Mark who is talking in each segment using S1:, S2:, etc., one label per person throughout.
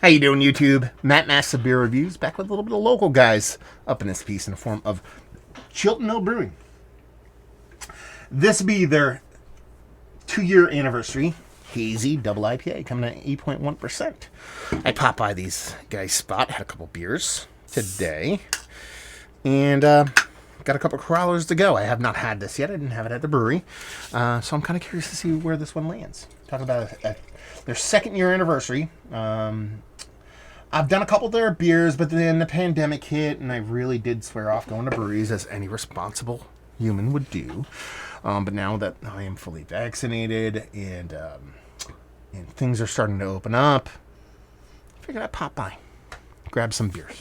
S1: How you doing, YouTube? Matt Massive Beer Reviews, back with a little bit of local guys up in this piece in the form of Chilton Mill Brewing. This will be their 2-year anniversary. Hazy double IPA coming at 8.1%. I popped by these guys' spot, had a couple beers today, and got a couple crawlers to go. I have not had this yet. I didn't have it at the brewery, so I'm kind of curious to see where this one lands. Talking about their 2nd-year anniversary. I've done a couple of their beers, but then the pandemic hit, and I really did swear off going to breweries, as any responsible human would do. But now that I am fully vaccinated and things are starting to open up, I figured I'd pop by, grab some beers.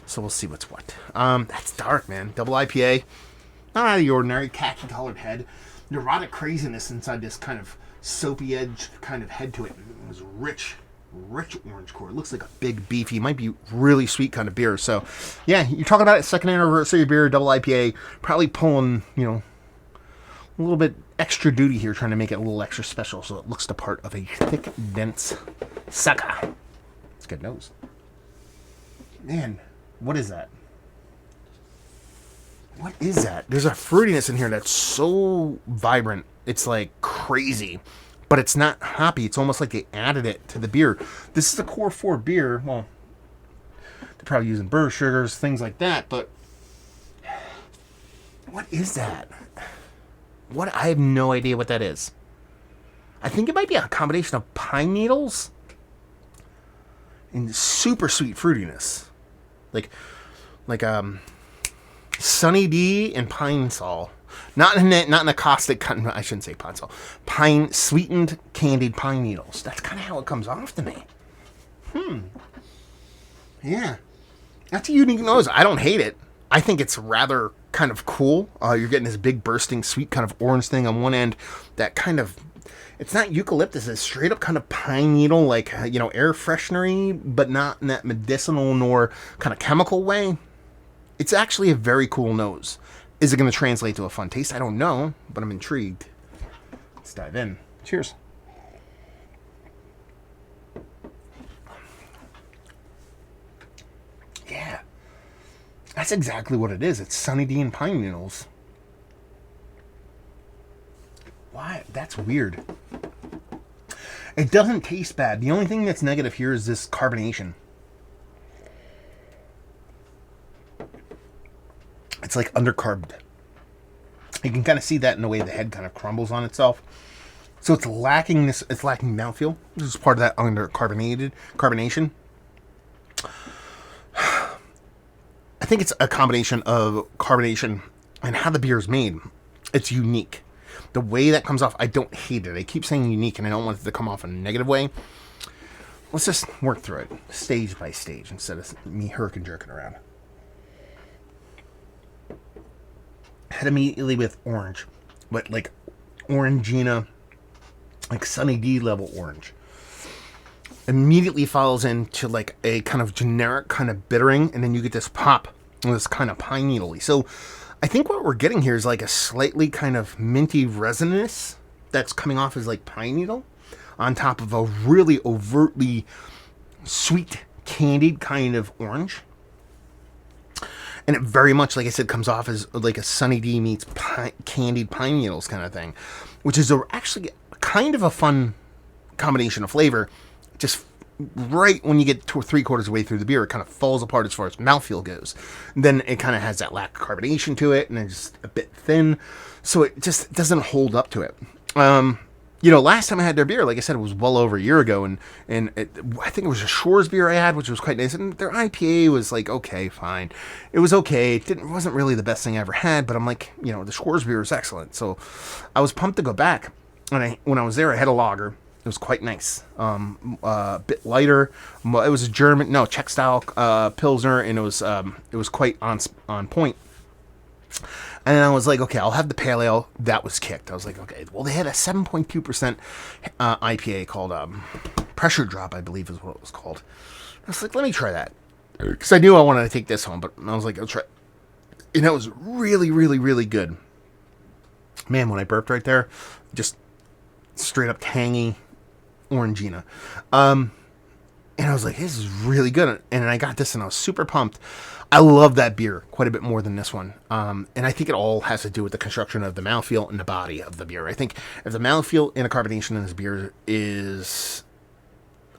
S1: So we'll see what's what. That's dark, man. Double IPA, not out of the ordinary. Khaki-colored head, neurotic craziness inside this kind of soapy edge kind of head to it. It was rich orange core. It looks like a big, beefy, might be really sweet kind of beer. So, yeah, you're talking about a 2nd anniversary beer, double IPA, probably pulling, a little bit extra duty here, trying to make it a little extra special so it looks the part of a thick, dense sucker. It's a good nose. Man, what is that? What is that? There's a fruitiness in here that's so vibrant. It's like crazy. But it's not hoppy. It's almost like they added it to the beer. This is a core 4 beer. Well, they're probably using burr sugars, things like that. But what is that? I have no idea what that is. I think it might be a combination of pine needles and super sweet fruitiness, like Sunny D and Pine Sol. Not in a caustic. I shouldn't say pine sol. Pine sweetened candied pine needles. That's kind of how it comes off to me. Yeah, that's a unique nose. I don't hate it. I think it's rather kind of cool. You're getting this big bursting sweet kind of orange thing on one end. That kind of, it's not eucalyptus. It's straight up kind of pine needle, like air freshenery, but not in that medicinal nor kind of chemical way. It's actually a very cool nose. Is it going to translate to a fun taste? I don't know, but I'm intrigued. Let's dive in. Cheers. Yeah. That's exactly what it is. It's Sunny D and pine needles. Why? That's weird. It doesn't taste bad. The only thing that's negative here is this carbonation. It's like undercarbed. You can kind of see that in the way the head kind of crumbles on itself. So it's lacking this. It's lacking mouthfeel. This is part of that carbonation. I think it's a combination of carbonation and how the beer is made. It's unique. The way that comes off, I don't hate it. I keep saying unique, and I don't want it to come off in a negative way. Let's just work through it stage by stage instead of me herking jerking around. Head immediately with orange, but like Orangina, like Sunny D level orange. Immediately follows into like a kind of generic kind of bittering, and then you get this pop, this kind of pine needle-y. So I think what we're getting here is like a slightly kind of minty resinous that's coming off as like pine needle on top of a really overtly sweet candied kind of orange. And it very much, like I said, comes off as like a Sunny D meets candied pine needles kind of thing, which is actually kind of a fun combination of flavor. Just right when you get 2 or 3/4 of the way through the beer, it kind of falls apart as far as mouthfeel goes. And then it kind of has that lack of carbonation to it, and it's just a bit thin, so it just doesn't hold up to it. Last time I had their beer, like I said, it was well over a year ago, and I think it was a Shores beer I had, which was quite nice, and their IPA was like, okay, fine. It was okay. It wasn't really the best thing I ever had, but I'm like, the Shores beer is excellent, so I was pumped to go back. And when I was there, I had a lager. It was quite nice. A bit lighter. It was a Czech style Pilsner, and it was quite on point. And I was like, okay, I'll have the pale ale. That was kicked. I was like, okay, well, they had a 7.2% IPA called Pressure Drop, I believe is what it was called. I was like, let me try that. Because I knew I wanted to take this home, but I was like, I'll try. And it was really, really, really good. Man, when I burped right there, just straight up tangy Orangina. And I was like, this is really good. And I got this and I was super pumped. I love that beer quite a bit more than this one. And I think it all has to do with the construction of the mouthfeel and the body of the beer. I think if the mouthfeel and the carbonation in this beer is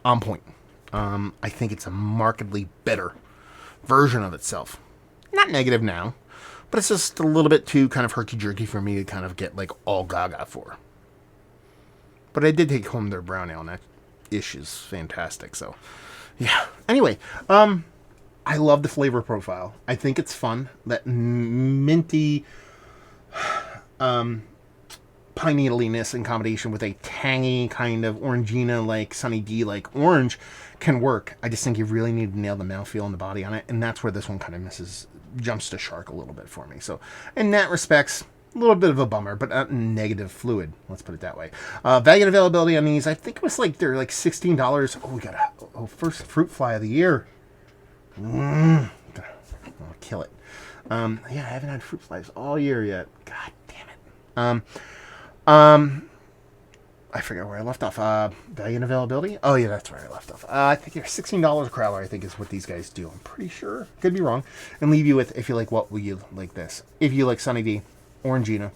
S1: on point, I think it's a markedly better version of itself. Not negative now, but it's just a little bit too kind of herky-jerky for me to kind of get like all gaga for. But I did take home their brown ale, and that ish is fantastic. So, yeah. Anyway, I love the flavor profile. I think it's fun. That minty pine needliness in combination with a tangy kind of orangina like Sunny D like orange can work. I just think you really need to nail the mouthfeel and the body on it, and that's where this one kind of jumps the shark a little bit for me. So in that respects, a little bit of a bummer, but not negative fluid. Let's put it that way. Value and availability on these, I think it was like they're like $16. Oh, we got first fruit fly of the year. I'll kill it. Yeah, I haven't had fruit flies all year yet. God damn it. I forget where I left off. Value and availability. Oh yeah, that's where I left off. I think they're $16 a crowler. I think is what these guys do. I'm pretty sure. Could be wrong. And leave you with, if you like, what will you like this? If you like Sunny D, Orangina,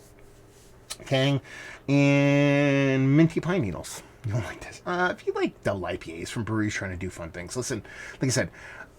S1: Tang, and Minty Pine Needles, you'll like this. If you like double IPAs from breweries trying to do fun things, listen. Like I said,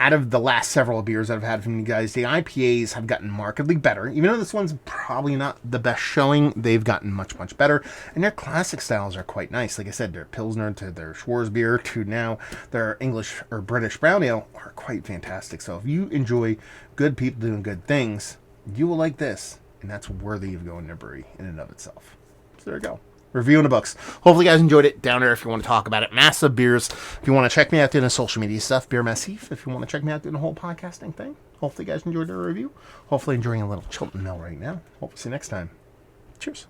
S1: out of the last several beers that I've had from you guys, the IPAs have gotten markedly better. Even though this one's probably not the best showing, they've gotten much, much better. And their classic styles are quite nice. Like I said, their Pilsner to their Schwarzbier to now their English or British Brown Ale are quite fantastic. So if you enjoy good people doing good things, you will like this. And that's worthy of going to a brewery in and of itself. So there you go. Review in the books. Hopefully you guys enjoyed it. Down there if you want to talk about it. Massive Beers. If you want to check me out doing the social media stuff, Beer Massif. If you want to check me out doing the whole podcasting thing. Hopefully you guys enjoyed the review. Hopefully enjoying a little Chilton Mill right now. Hope to see you next time. Cheers.